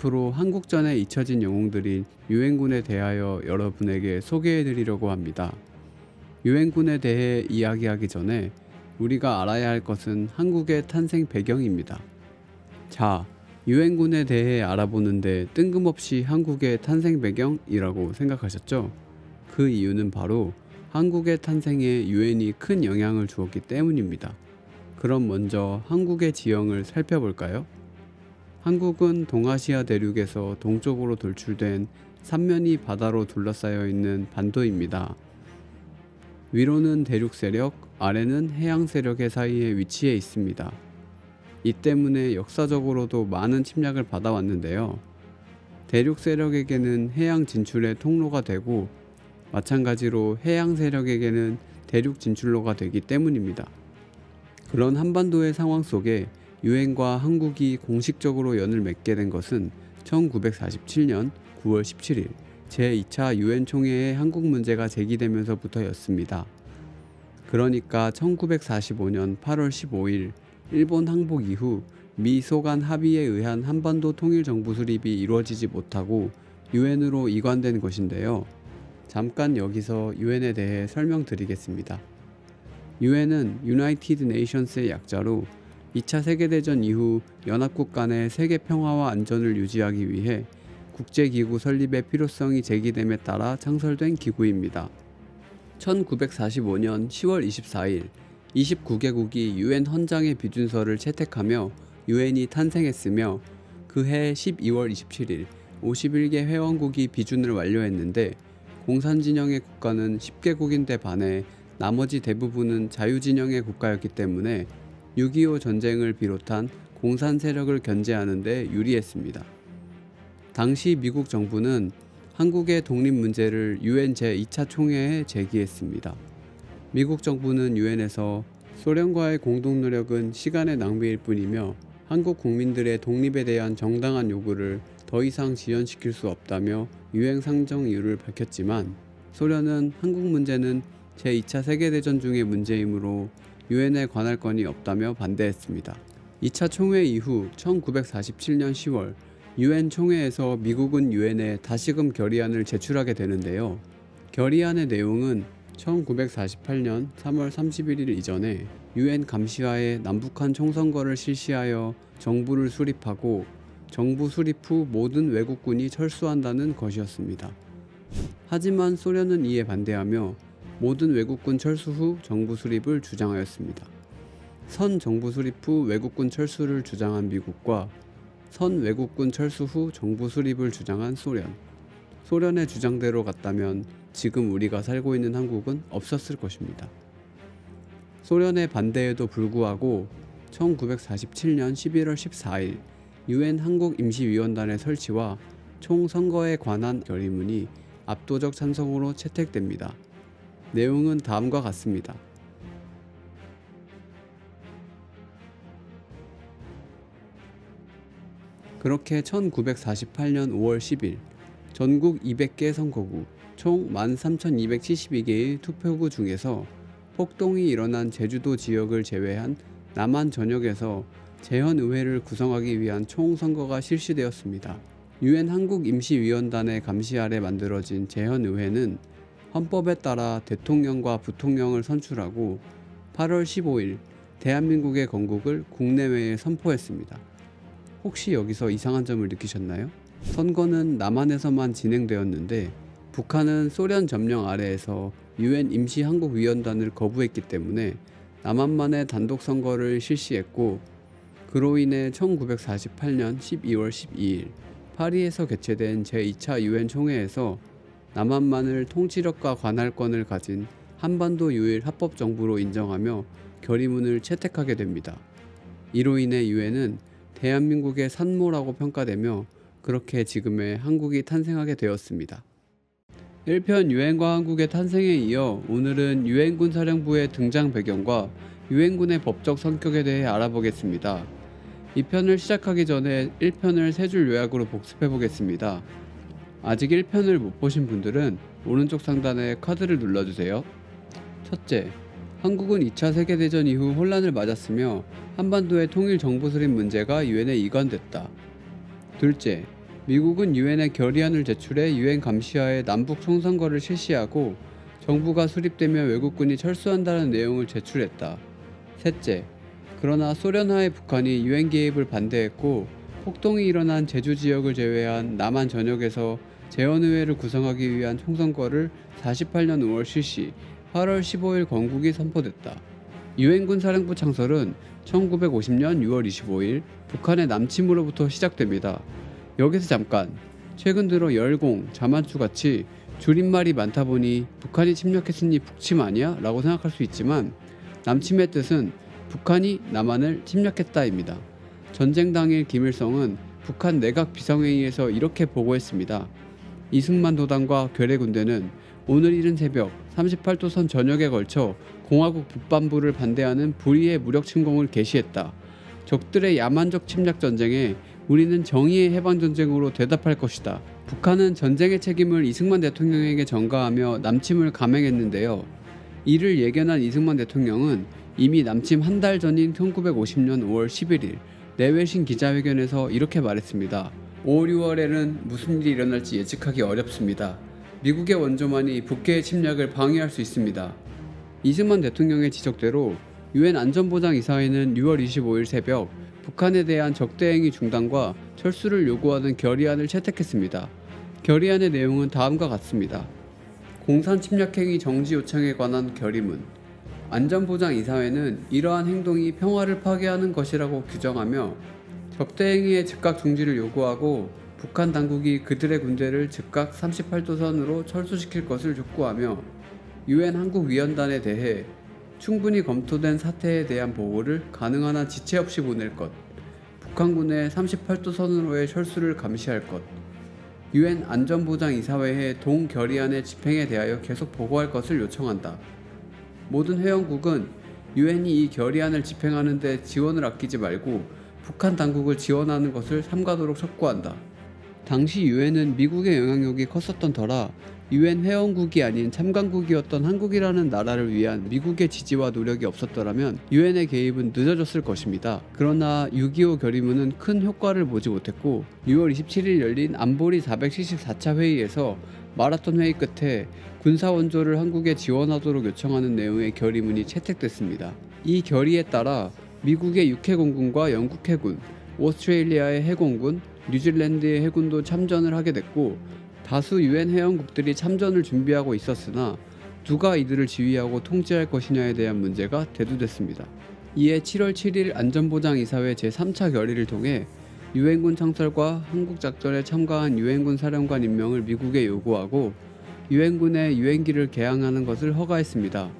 앞으로 한국전에 잊혀진 영웅들인 유엔군에 대하여 여러분에게 소개해 드리려고 합니다. 유엔군에 대해 이야기하기 전에 우리가 알아야 할 것은 한국의 탄생 배경입니다. 자, 유엔군에 대해 알아보는데 뜬금없이 한국의 탄생 배경이라고 생각하셨죠? 그 이유는 바로 한국의 탄생에 유엔이 큰 영향을 주었기 때문입니다. 그럼 먼저 한국의 지형을 살펴볼까요? 한국은 동아시아 대륙에서 동쪽으로 돌출된 삼면이 바다로 둘러싸여 있는 반도입니다. 위로는 대륙 세력, 아래는 해양 세력의 사이에 위치해 있습니다. 이 때문에 역사적으로도 많은 침략을 받아왔는데요. 대륙 세력에게는 해양 진출의 통로가 되고 마찬가지로 해양 세력에게는 대륙 진출로가 되기 때문입니다. 그런 한반도의 상황 속에 유엔과 한국이 공식적으로 연을 맺게 된 것은 1947년 9월 17일 제2차 유엔 총회에 한국 문제가 제기되면서부터였습니다. 그러니까 1945년 8월 15일 일본 항복 이후 미소 간 합의에 의한 한반도 통일 정부 수립이 이루어지지 못하고 유엔으로 이관된 것인데요. 잠깐 여기서 유엔에 대해 설명드리겠습니다. 유엔은 United Nations의 약자로 2차 세계대전 이후 연합국 간의 세계 평화와 안전을 유지하기 위해 국제기구 설립의 필요성이 제기됨에 따라 창설된 기구입니다. 1945년 10월 24일 29개국이 유엔 헌장의 비준서를 채택하며 유엔이 탄생했으며 그해 12월 27일 51개 회원국이 비준을 완료했는데 공산진영의 국가는 10개국인데 반해 나머지 대부분은 자유진영의 국가였기 때문에 6.25 전쟁을 비롯한 공산 세력을 견제하는 데 유리했습니다. 당시 미국 정부는 한국의 독립 문제를 유엔 제2차 총회에 제기했습니다. 미국 정부는 유엔에서 소련과의 공동 노력은 시간의 낭비일 뿐이며 한국 국민들의 독립에 대한 정당한 요구를 더 이상 지연시킬 수 없다며 유엔 상정 이유를 밝혔지만 소련은 한국 문제는 제2차 세계대전 중의 문제이므로 유엔에 관할 건이 없다며 반대했습니다. 2차 총회 이후 1947년 10월 유엔 총회에서 미국은 유엔에 다시금 결의안을 제출하게 되는데요. 결의안의 내용은 1948년 3월 31일 이전에 유엔 감시하에 남북한 총선거를 실시하여 정부를 수립하고 정부 수립 후 모든 외국군이 철수한다는 것이었습니다. 하지만 소련은 이에 반대하며 모든 외국군 철수 후 정부 수립을 주장하였습니다. 선 정부 수립 후 외국군 철수를 주장한 미국과 선 외국군 철수 후 정부 수립을 주장한 소련. 소련의 주장대로 갔다면 지금 우리가 살고 있는 한국은 없었을 것입니다. 소련의 반대에도 불구하고 1947년 11월 14일 유엔 한국임시위원단의 설치와 총선거에 관한 결의문이 압도적 찬성으로 채택됩니다. 내용은 다음과 같습니다. 그렇게 1948년 5월 10일 전국 200개 선거구 총 13,272개의 투표구 중에서 폭동이 일어난 제주도 지역을 제외한 남한 전역에서 재헌의회를 구성하기 위한 총선거가 실시되었습니다. 유엔 한국임시위원단의 감시 아래 만들어진 재헌의회는 헌법에 따라 대통령과 부통령을 선출하고 8월 15일 대한민국의 건국을 국내외에 선포했습니다. 혹시 여기서 이상한 점을 느끼셨나요? 선거는 남한에서만 진행되었는데 북한은 소련 점령 아래에서 유엔 임시한국위원단을 거부했기 때문에 남한만의 단독 선거를 실시했고 그로 인해 1948년 12월 12일 파리에서 개최된 제2차 유엔 총회에서 남한만을 통치력과 관할권을 가진 한반도 유일 합법정부로 인정하며 결의문을 채택하게 됩니다. 이로 인해 유엔은 대한민국의 산모라고 평가되며 그렇게 지금의 한국이 탄생하게 되었습니다. 1편 유엔과 한국의 탄생에 이어 오늘은 유엔군 사령부의 등장 배경과 유엔군의 법적 성격에 대해 알아보겠습니다. 이 편을 시작하기 전에 1편을 세 줄 요약으로 복습해 보겠습니다. 아직 1편을 못 보신 분들은 오른쪽 상단에 카드를 눌러주세요. 첫째, 한국은 2차 세계대전 이후 혼란을 맞았으며 한반도의 통일 정부 수립 문제가 유엔에 이관됐다. 둘째, 미국은 유엔에 결의안을 제출해 유엔 감시하에 남북 총선거를 실시하고 정부가 수립되면 외국군이 철수한다는 내용을 제출했다. 셋째, 그러나 소련하에 북한이 유엔 개입을 반대했고 폭동이 일어난 제주 지역을 제외한 남한 전역에서 재헌의회를 구성하기 위한 총선거를 48년 5월 실시, 8월 15일 건국이 선포됐다. 유엔군 사령부 창설은 1950년 6월 25일 북한의 남침으로부터 시작됩니다. 여기서 잠깐, 최근 들어 열공, 자만추 같이 줄임말이 많다 보니 북한이 침략했으니 북침 아니야? 라고 생각할 수 있지만 남침의 뜻은 북한이 남한을 침략했다입니다. 전쟁 당일 김일성은 북한 내각 비상회의에서 이렇게 보고했습니다. 이승만 도당과 괴뢰군대는 오늘 이른 새벽 38도선 전역에 걸쳐 공화국 북반부를 반대하는 불의의 무력 침공을 개시했다. 적들의 야만적 침략 전쟁에 우리는 정의의 해방 전쟁으로 대답할 것이다. 북한은 전쟁의 책임을 이승만 대통령에게 전가하며 남침을 감행했는데요. 이를 예견한 이승만 대통령은 이미 남침 한 달 전인 1950년 5월 11일 내외신 기자회견에서 이렇게 말했습니다. 5, 6월에는 무슨 일이 일어날지 예측하기 어렵습니다. 미국의 원조만이 북해의 침략을 방해할 수 있습니다. 이승만 대통령의 지적대로 유엔 안전보장이사회는 6월 25일 새벽 북한에 대한 적대행위 중단과 철수를 요구하는 결의안을 채택했습니다. 결의안의 내용은 다음과 같습니다. 공산 침략행위 정지 요청에 관한 결의문. 안전보장이사회는 이러한 행동이 평화를 파괴하는 것이라고 규정하며 적대행위의 즉각 중지를 요구하고 북한 당국이 그들의 군대를 즉각 38도선으로 철수시킬 것을 촉구하며 유엔 한국위원단에 대해 충분히 검토된 사태에 대한 보고를 가능한 한 지체 없이 보낼 것, 북한군의 38도선으로의 철수를 감시할 것, 유엔 안전보장이사회의 동결의안의 집행에 대하여 계속 보고할 것을 요청한다. 모든 회원국은 유엔이 이 결의안을 집행하는 데 지원을 아끼지 말고 북한 당국을 지원하는 것을 삼가도록 촉구한다. 당시 유엔은 미국의 영향력이 컸었던 터라 유엔 회원국이 아닌 참관국이었던 한국이라는 나라를 위한 미국의 지지와 노력이 없었더라면 유엔의 개입은 늦어졌을 것입니다. 그러나 6.25 결의문은 큰 효과를 보지 못했고 6월 27일 열린 안보리 474차 회의에서 마라톤 회의 끝에 군사 원조를 한국에 지원하도록 요청하는 내용의 결의문이 채택됐습니다. 이 결의에 따라 미국의 육해공군과 영국 해군, 오스트레일리아의 해공군, 뉴질랜드의 해군도 참전을 하게 됐고 다수 유엔 회원국들이 참전을 준비하고 있었으나 누가 이들을 지휘하고 통제할 것이냐에 대한 문제가 대두됐습니다. 이에 7월 7일 안전보장이사회 제3차 결의를 통해 유엔군 창설과 한국작전에 참가한 유엔군 사령관 임명을 미국에 요구하고 유엔군의 유엔기를 개항하는 것을 허가했습니다.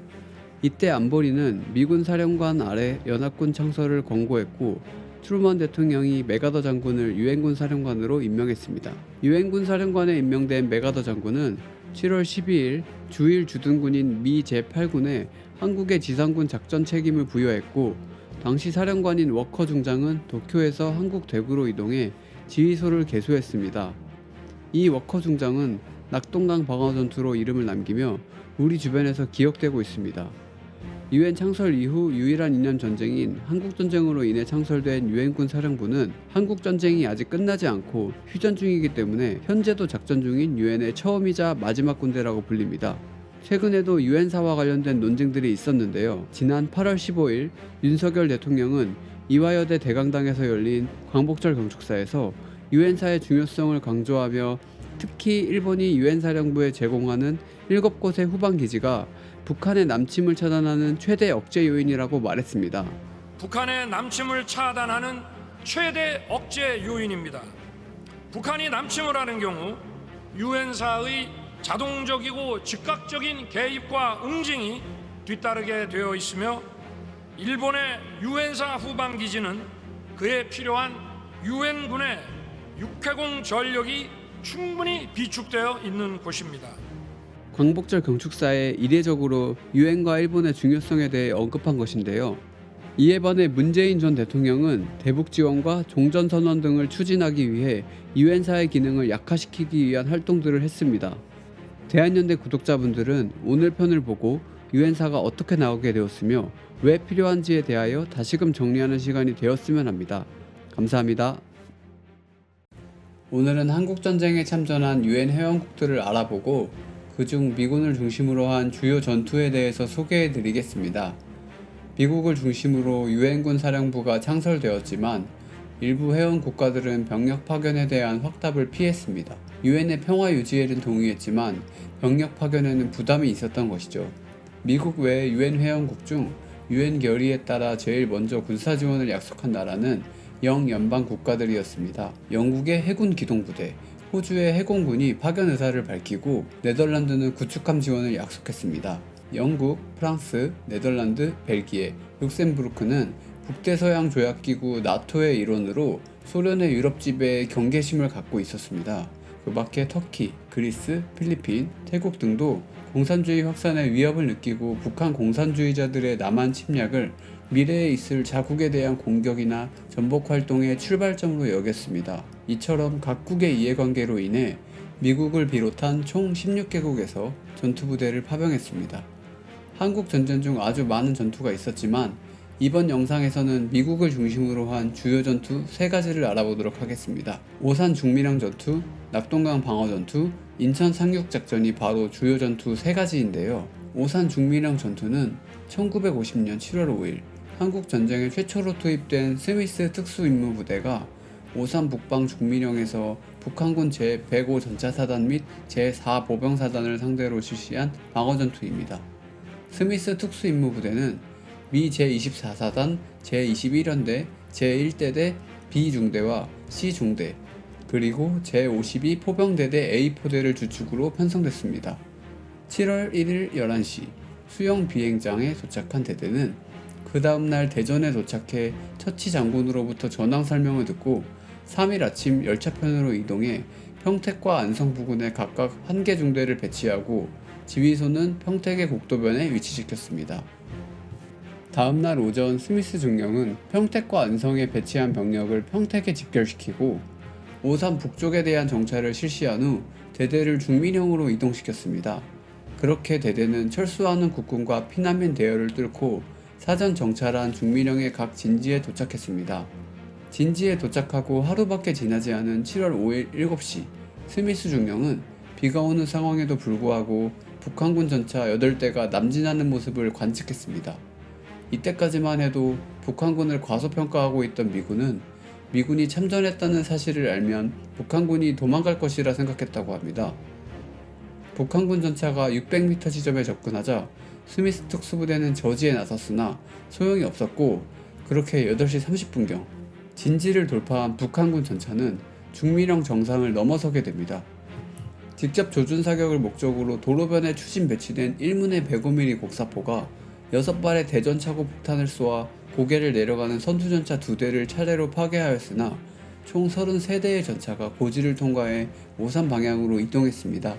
이때 안보리는 미군 사령관 아래 연합군 창설을 권고했고 트루먼 대통령이 맥아더 장군을 유엔군 사령관으로 임명했습니다. 유엔군 사령관에 임명된 맥아더 장군은 7월 12일 주일 주둔군인 미 제8군에 한국의 지상군 작전 책임을 부여했고 당시 사령관인 워커 중장은 도쿄에서 한국 대구로 이동해 지휘소를 개소했습니다. 이 워커 중장은 낙동강 방어 전투로 이름을 남기며 우리 주변에서 기억되고 있습니다. 유엔 창설 이후 유일한 이념 전쟁인 한국전쟁으로 인해 창설된 유엔군 사령부는 한국전쟁이 아직 끝나지 않고 휴전 중이기 때문에 현재도 작전 중인 유엔의 처음이자 마지막 군대라고 불립니다. 최근에도 유엔사와 관련된 논쟁들이 있었는데요. 지난 8월 15일 윤석열 대통령은 이화여대 대강당에서 열린 광복절 경축사에서 유엔사의 중요성을 강조하며 특히 일본이 유엔사령부에 제공하는 7곳의 후방기지가 북한의 남침을 차단하는 최대 억제 요인이라고 말했습니다. 북한의 남침을 차단하는 최대 억제 요인입니다. 북한이 남침을 하는 경우 유엔사의 자동적이고 즉각적인 개입과 응징이 뒤따르게 되어 있으며 일본의 유엔사 후방기지는 그에 필요한 유엔군의 육해공 전력이 충분히 비축되어 있는 곳입니다. 광복절 경축사에 이례적으로 유엔과 일본의 중요성에 대해 언급한 것인데요. 이에 반해 문재인 전 대통령은 대북 지원과 종전선언 등을 추진하기 위해 유엔사의 기능을 약화시키기 위한 활동들을 했습니다. 대한연대 구독자분들은 오늘 편을 보고 유엔사가 어떻게 나오게 되었으며 왜 필요한지에 대하여 다시금 정리하는 시간이 되었으면 합니다. 감사합니다. 오늘은 한국전쟁에 참전한 유엔 회원국들을 알아보고 그중 미군을 중심으로 한 주요 전투에 대해서 소개해 드리겠습니다. 미국을 중심으로 유엔군 사령부가 창설되었지만 일부 회원 국가들은 병력 파견에 대한 확답을 피했습니다. 유엔의 평화 유지에는 동의했지만 병력 파견에는 부담이 있었던 것이죠. 미국 외 유엔 회원국 중 유엔 결의에 따라 제일 먼저 군사 지원을 약속한 나라는 영연방 국가들이었습니다. 영국의 해군 기동부대, 호주의 해공군이 파견 의사를 밝히고 네덜란드는 구축함 지원을 약속했습니다. 영국, 프랑스, 네덜란드, 벨기에, 룩셈부르크는 북대서양 조약기구 나토의 일원으로 소련의 유럽 지배에 경계심을 갖고 있었습니다. 그 밖에 터키, 그리스, 필리핀, 태국 등도 공산주의 확산의 위협을 느끼고 북한 공산주의자들의 남한 침략을 미래에 있을 자국에 대한 공격이나 전복 활동의 출발점으로 여겼습니다. 이처럼 각국의 이해관계로 인해 미국을 비롯한 총 16개국에서 전투부대를 파병했습니다. 한국 전쟁 중 아주 많은 전투가 있었지만 이번 영상에서는 미국을 중심으로 한 주요 전투 3가지를 알아보도록 하겠습니다. 오산 중미령 전투, 낙동강 방어 전투, 인천 상륙 작전이 바로 주요 전투 3가지인데요. 오산 중미령 전투는 1950년 7월 5일 한국 전쟁에 최초로 투입된 스미스 특수임무부대가 오산 북방 중미령에서 북한군 제105 전차사단 및 제4보병사단을 상대로 실시한 방어전투입니다. 스미스 특수임무부대는 미 제24사단, 제21연대, 제1대대 B중대와 C중대, 그리고 제52 포병대대 A포대를 주축으로 편성됐습니다. 7월 1일 11시 수영 비행장에 도착한 대대는 그 다음날 대전에 도착해 처치 장군으로부터 전황 설명을 듣고 3일 아침 열차편으로 이동해 평택과 안성 부근에 각각 1개 중대를 배치하고 지휘소는 평택의 곡도변에 위치시켰습니다. 다음날 오전 스미스 중령은 평택과 안성에 배치한 병력을 평택에 집결시키고 오산 북쪽에 대한 정찰을 실시한 후 대대를 중미령으로 이동시켰습니다. 그렇게 대대는 철수하는 국군과 피난민 대열을 뚫고 사전 정찰한 중미령의 각 진지에 도착했습니다. 진지에 도착하고 하루밖에 지나지 않은 7월 5일 7시 스미스 중령은 비가 오는 상황에도 불구하고 북한군 전차 8대가 남진하는 모습을 관측했습니다. 이때까지만 해도 북한군을 과소평가하고 있던 미군은 미군이 참전했다는 사실을 알면 북한군이 도망갈 것이라 생각했다고 합니다. 북한군 전차가 600m 지점에 접근하자 스미스 특수부대는 저지에 나섰으나 소용이 없었고 그렇게 8시 30분경 진지를 돌파한 북한군 전차는 중미령 정상을 넘어서게 됩니다. 직접 조준 사격을 목적으로 도로변에 추진 배치된 1문의 105mm 곡사포가 6발의 대전차고 폭탄을 쏘아 고개를 내려가는 선두전차 2대를 차례로 파괴하였으나 총 33대의 전차가 고지를 통과해 오산 방향으로 이동했습니다.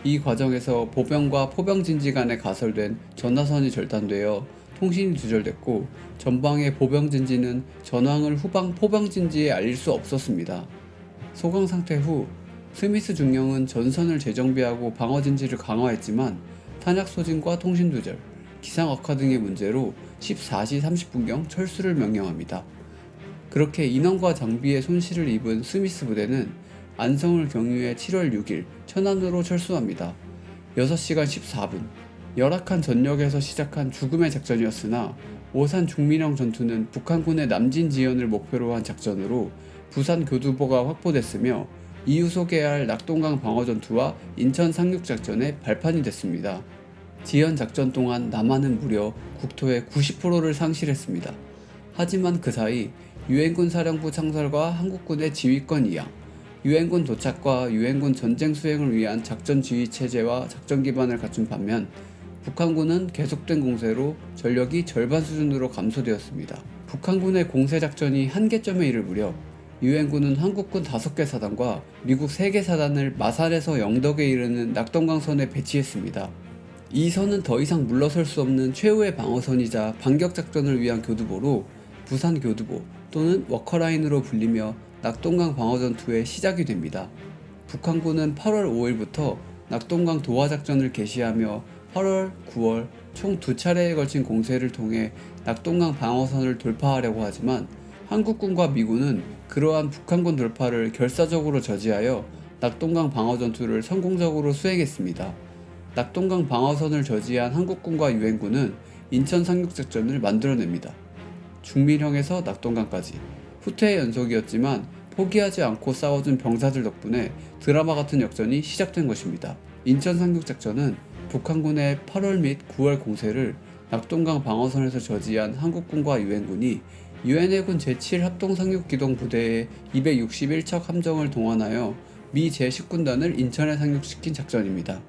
이 과정에서 보병과 포병진지 간에 가설된 전화선이 절단되어 통신이 두절됐고 전방의 보병진지는 전황을 후방 포병진지에 알릴 수 없었습니다. 소강 상태 후 스미스 중령은 전선을 재정비하고 방어진지를 강화했지만 탄약 소진과 통신 두절, 기상 악화 등의 문제로 14시 30분경 철수를 명령합니다. 그렇게 인원과 장비에 손실을 입은 스미스 부대는 안성을 경유해 7월 6일 천안으로 철수합니다. 6시간 14분 열악한 전력에서 시작한 죽음의 작전이었으나 오산 중미령 전투는 북한군의 남진 지연을 목표로 한 작전으로 부산 교두보가 확보됐으며 이후 소개할 낙동강 방어전투와 인천 상륙작전의 발판이 됐습니다. 지연 작전 동안 남한은 무려 국토의 90%를 상실했습니다. 하지만 그 사이 유엔군 사령부 창설과 한국군의 지휘권 이양, 유엔군 도착과 유엔군 전쟁 수행을 위한 작전 지휘 체제와 작전 기반을 갖춘 반면 북한군은 계속된 공세로 전력이 절반 수준으로 감소되었습니다. 북한군의 공세 작전이 한계점에 이를 무렵 유엔군은 한국군 5개 사단과 미국 3개 사단을 마산에서 영덕에 이르는 낙동강선에 배치했습니다. 이 선은 더 이상 물러설 수 없는 최후의 방어선이자 반격작전을 위한 교두보로 부산 교두보 또는 워커라인으로 불리며 낙동강 방어전투의 시작이 됩니다. 북한군은 8월 5일부터 낙동강 도하작전을 개시하며 8월, 9월 총 2차례에 걸친 공세를 통해 낙동강 방어선을 돌파하려고 하지만 한국군과 미군은 그러한 북한군 돌파를 결사적으로 저지하여 낙동강 방어 전투를 성공적으로 수행했습니다. 낙동강 방어선을 저지한 한국군과 유엔군은 인천 상륙작전을 만들어냅니다. 중밀형에서 낙동강까지 후퇴의 연속이었지만 포기하지 않고 싸워준 병사들 덕분에 드라마 같은 역전이 시작된 것입니다. 인천 상륙작전은 북한군의 8월 및 9월 공세를 낙동강 방어선에서 저지한 한국군과 유엔군이 유엔해군 제7합동상륙기동부대의 261척 함정을 동원하여 미 제10군단을 인천에 상륙시킨 작전입니다.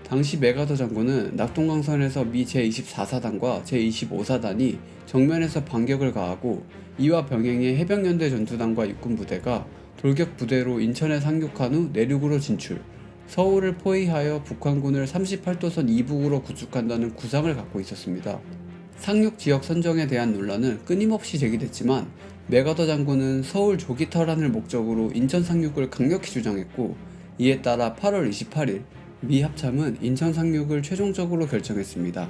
당시 메가더 장군은 낙동강선에서 미 제24사단과 제25사단이 정면에서 반격을 가하고 이와 병행해 해병연대 전투단과 육군부대가 돌격부대로 인천에 상륙한 후 내륙으로 진출, 서울을 포위하여 북한군을 38도선 이북으로 구축한다는 구상을 갖고 있었습니다. 상륙 지역 선정에 대한 논란은 끊임없이 제기됐지만 메가더 장군은 서울 조기 탈환을 목적으로 인천 상륙을 강력히 주장했고, 이에 따라 8월 28일 미 합참은 인천 상륙을 최종적으로 결정했습니다.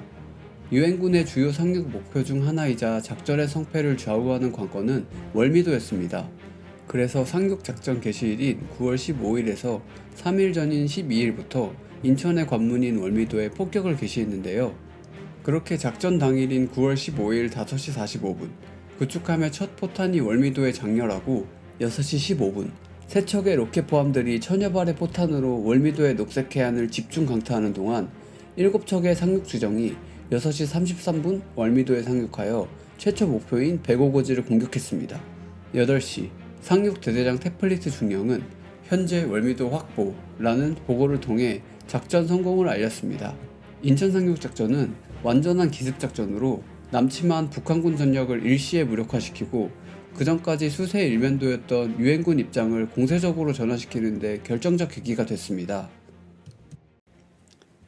유엔군의 주요 상륙 목표 중 하나이자 작전의 성패를 좌우하는 관건은 월미도였습니다. 그래서 상륙 작전 개시일인 9월 15일에서 3일 전인 12일부터 인천의 관문인 월미도에 폭격을 개시했는데요. 그렇게 작전 당일인 9월 15일 5시 45분 구축함의 첫 포탄이 월미도에 장렬하고 6시 15분 세 척의 로켓 포함들이 천여 발의 포탄으로 월미도의 녹색 해안을 집중 강타하는 동안 7척의 상륙 수정이 6시 33분 월미도에 상륙하여 최초 목표인 백오고지를 공격했습니다. 8시 상륙 대대장 태플리트 중령은 현재 월미도 확보라는 보고를 통해 작전 성공을 알렸습니다. 인천 상륙 작전은 완전한 기습 작전으로 남침한 북한군 전력을 일시에 무력화시키고 그 전까지 수세 일면도였던 유엔군 입장을 공세적으로 전환시키는 데 결정적 계기가 됐습니다.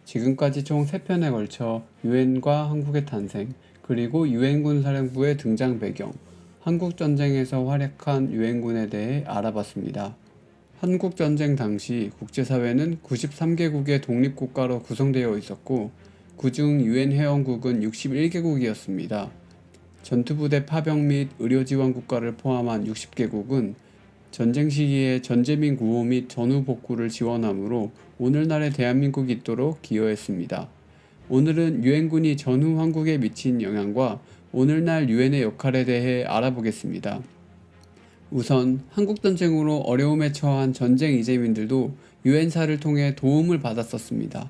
지금까지 총 3편에 걸쳐 유엔과 한국의 탄생, 그리고 유엔군 사령부의 등장 배경, 한국전쟁에서 활약한 유엔군에 대해 알아봤습니다. 한국전쟁 당시 국제사회는 93개국의 독립국가로 구성되어 있었고, 그중 유엔 회원국은 61개국이었습니다. 전투부대 파병 및 의료지원 국가를 포함한 60개국은 전쟁 시기에 전재민 구호 및 전후 복구를 지원하므로 오늘날의 대한민국이 있도록 기여했습니다. 오늘은 유엔군이 전후 한국에 미친 영향과 오늘날 유엔의 역할에 대해 알아보겠습니다. 우선 한국전쟁으로 어려움에 처한 전쟁 이재민들도 유엔사를 통해 도움을 받았었습니다.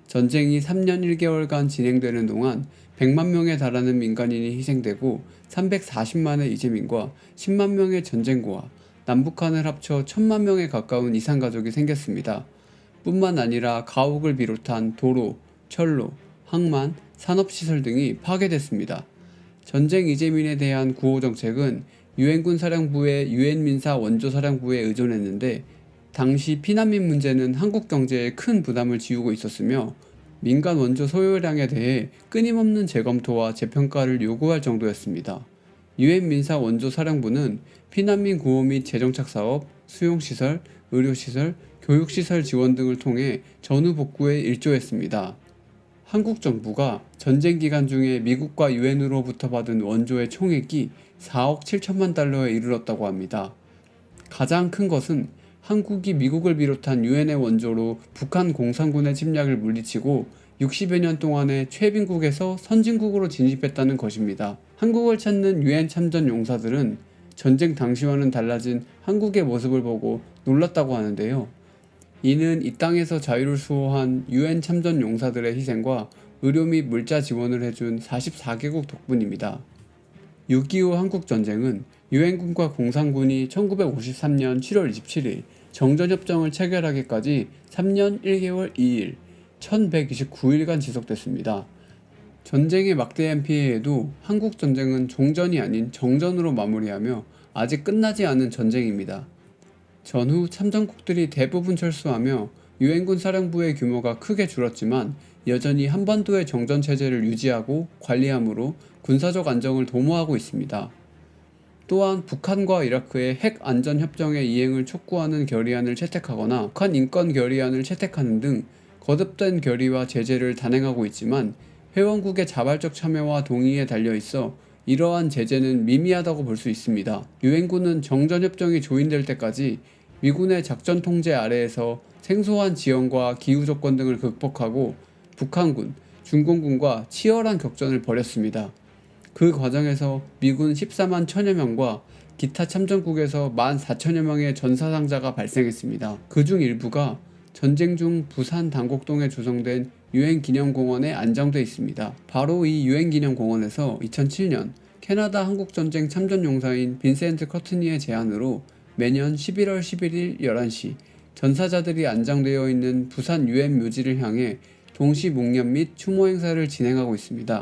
전쟁이 3년 1개월간 진행되는 동안 100만 명에 달하는 민간인이 희생되고 340만의 이재민과 10만 명의 전쟁고아, 남북한을 합쳐 1000만 명에 가까운 이산가족이 생겼습니다. 뿐만 아니라 가옥을 비롯한 도로, 철로, 항만, 산업시설 등이 파괴됐습니다. 전쟁 이재민에 대한 구호정책은 유엔군 사령부의 유엔민사 원조사령부에 의존했는데, 당시 피난민 문제는 한국 경제에 큰 부담을 지우고 있었으며 민간 원조 소요량에 대해 끊임없는 재검토와 재평가를 요구할 정도였습니다. 유엔 민사 원조 사령부는 피난민 구호 및 재정착 사업, 수용시설, 의료시설, 교육시설 지원 등을 통해 전후 복구에 일조했습니다. 한국 정부가 전쟁 기간 중에 미국과 유엔으로부터 받은 원조의 총액이 4억 7천만 달러에 이르렀다고 합니다. 가장 큰 것은 한국이 미국을 비롯한 유엔의 원조로 북한 공산군의 침략을 물리치고 60여 년 동안에 최빈국에서 선진국으로 진입했다는 것입니다. 한국을 찾는 유엔 참전 용사들은 전쟁 당시와는 달라진 한국의 모습을 보고 놀랐다고 하는데요. 이는 이 땅에서 자유를 수호한 유엔 참전 용사들의 희생과 의료 및 물자 지원을 해준 44개국 덕분입니다. 6.25 한국전쟁은 유엔군과 공산군이 1953년 7월 27일 정전협정을 체결하기까지 3년 1개월 2일 1129일간 지속됐습니다. 전쟁의 막대한 피해에도 한국전쟁은 종전이 아닌 정전으로 마무리하며 아직 끝나지 않은 전쟁입니다. 전후 참전국들이 대부분 철수하며 유엔군 사령부의 규모가 크게 줄었지만 여전히 한반도의 정전체제를 유지하고 관리함으로 군사적 안정을 도모하고 있습니다. 또한 북한과 이라크의 핵 안전협정의 이행을 촉구하는 결의안을 채택하거나 북한 인권 결의안을 채택하는 등 거듭된 결의와 제재를 단행하고 있지만 회원국의 자발적 참여와 동의에 달려있어 이러한 제재는 미미하다고 볼 수 있습니다. 유엔군은 정전협정이 조인될 때까지 미군의 작전 통제 아래에서 생소한 지형과 기후 조건 등을 극복하고 북한군, 중공군과 치열한 격전을 벌였습니다. 그 과정에서 미군 14만 1000여 명과 기타 참전국에서 14,000여 명의 전사상자가 발생했습니다. 그중 일부가 전쟁 중 부산 당곡동에 조성된 유엔기념공원에 안장돼 있습니다. 바로 이 유엔기념공원에서 2007년 캐나다 한국전쟁 참전용사인 빈센트 커트니의 제안으로 매년 11월 11일 11시 전사자들이 안장되어 있는 부산 유엔 묘지를 향해 동시 묵념 및 추모 행사를 진행하고 있습니다.